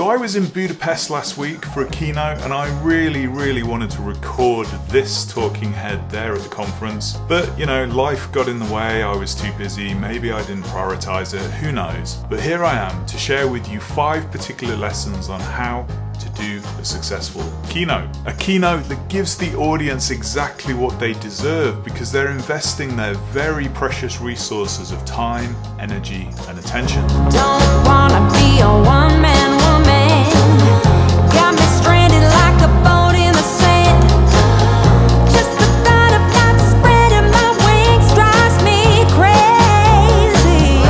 So I was in Budapest last week for a keynote, and I really wanted to record this talking head there at the conference. But life got in the way, I was too busy, maybe I didn't prioritize it, who knows. But here I am to share with you 5 particular lessons on how to do a successful keynote. A keynote that gives the audience exactly what they deserve because they're investing their very precious resources of time, energy, and attention. Don't wanna be a one-man woman. Got me stranded like a boat in the sand. Just the thought of not spreading my wings drives me crazy.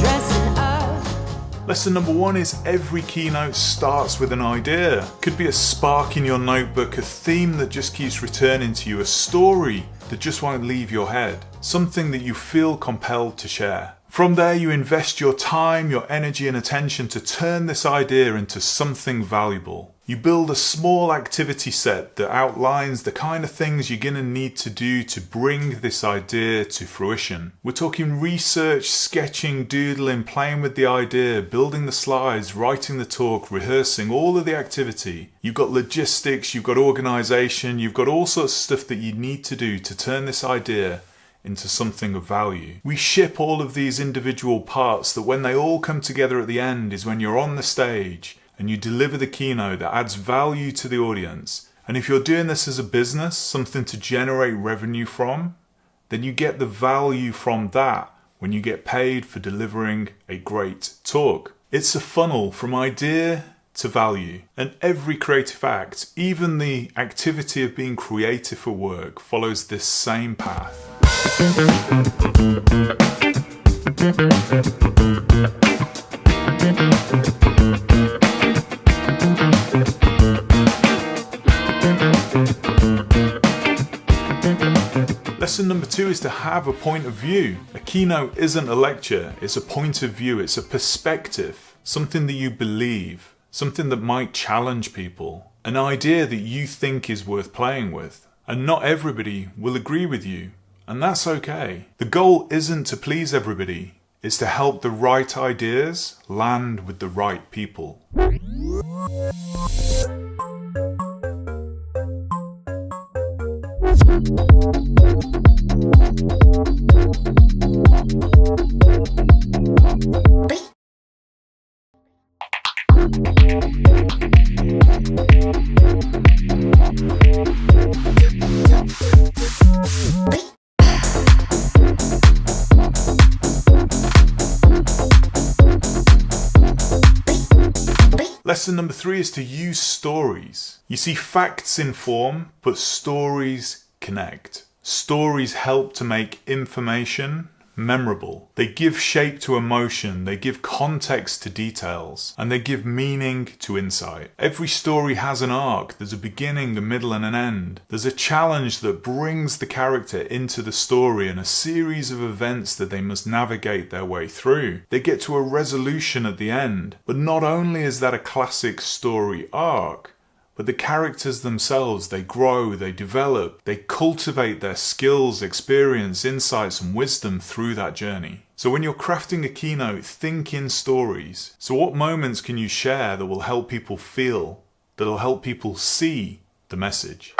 Dressing up. Lesson number 1 is every keynote starts with an idea. Could be a spark in your notebook, a theme that just keeps returning to you, a story that just won't leave your head, something that you feel compelled to share. From there, you invest your time, your energy and attention to turn this idea into something valuable. You build a small activity set that outlines the kind of things you're going to need to do to bring this idea to fruition. We're talking research, sketching, doodling, playing with the idea, building the slides, writing the talk, rehearsing, all of the activity. You've got logistics, you've got organization, you've got all sorts of stuff that you need to do to turn this idea into something of value. We ship all of these individual parts that when they all come together at the end is when you're on the stage and you deliver the keynote that adds value to the audience. And if you're doing this as a business, something to generate revenue from, then you get the value from that when you get paid for delivering a great talk. It's a funnel from idea to value. And every creative act, even the activity of being creative for work, follows this same path. Lesson number 2 is to have a point of view. A keynote isn't a lecture, it's a point of view, it's a perspective, something that you believe, something that might challenge people, an idea that you think is worth playing with. And not everybody will agree with you, and that's okay. The goal isn't to please everybody, it's to help the right ideas land with the right people. Lesson number 3 is to use stories. You see, facts inform, but stories connect. Stories help to make information memorable. They give shape to emotion, they give context to details, and they give meaning to insight. Every story has an arc. There's a beginning, a middle, and an end. There's a challenge that brings the character into the story and a series of events that they must navigate their way through. They get to a resolution at the end. But not only is that a classic story arc, but the characters themselves, they grow, they develop, they cultivate their skills, experience, insights, and wisdom through that journey. So when you're crafting a keynote, think in stories. So what moments can you share that will help people feel, that will help people see the message?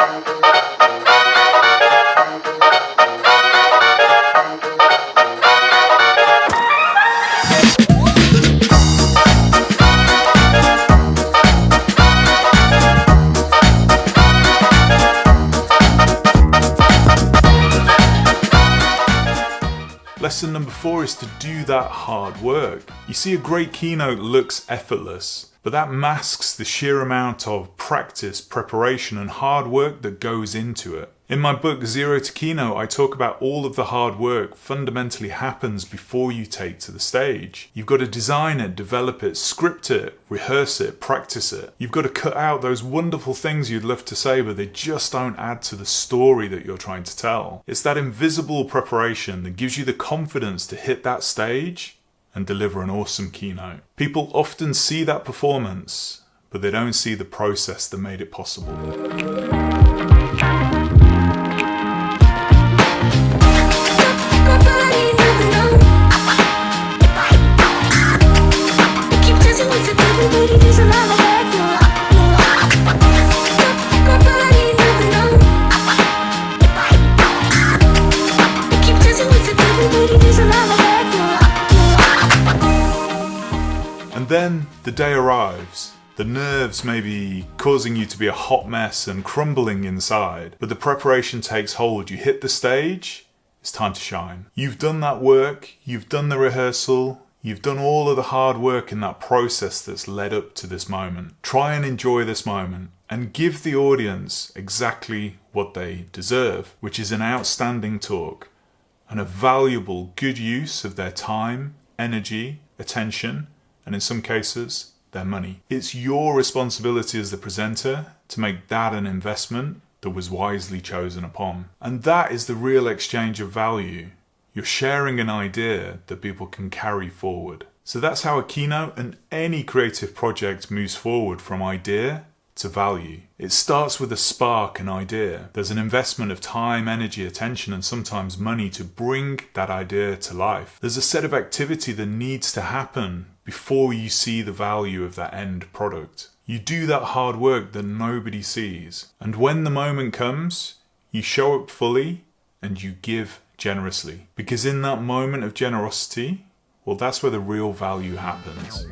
Lesson number 4 is to do that hard work. You see, a great keynote looks effortless, but that masks the sheer amount of practice, preparation, and hard work that goes into it. In my book, Zero to Keynote, I talk about all of the hard work fundamentally happens before you take to the stage. You've got to design it, develop it, script it, rehearse it, practice it. You've got to cut out those wonderful things you'd love to say, but they just don't add to the story that you're trying to tell. It's that invisible preparation that gives you the confidence to hit that stage and deliver an awesome keynote. People often see that performance, but they don't see the process that made it possible. everybody does a lot of that. Nobody never know. I keep dancing with it, everybody does a lot of that. And then the day arrives. The nerves may be causing you to be a hot mess and crumbling inside, but the preparation takes hold. You hit the stage, it's time to shine. You've done that work, you've done the rehearsal, you've done all of the hard work in that process that's led up to this moment. Try and enjoy this moment and give the audience exactly what they deserve, which is an outstanding talk and a valuable, good use of their time, energy, attention, and in some cases, their money. It's your responsibility as the presenter to make that an investment that was wisely chosen upon. And that is the real exchange of value. You're sharing an idea that people can carry forward. So that's how a keynote and any creative project moves forward from idea to value. It starts with a spark, an idea. There's an investment of time, energy, attention, and sometimes money to bring that idea to life. There's a set of activity that needs to happen before you see the value of that end product. You do that hard work that nobody sees. And when the moment comes, you show up fully and you give generously. Because in that moment of generosity, well, that's where the real value happens.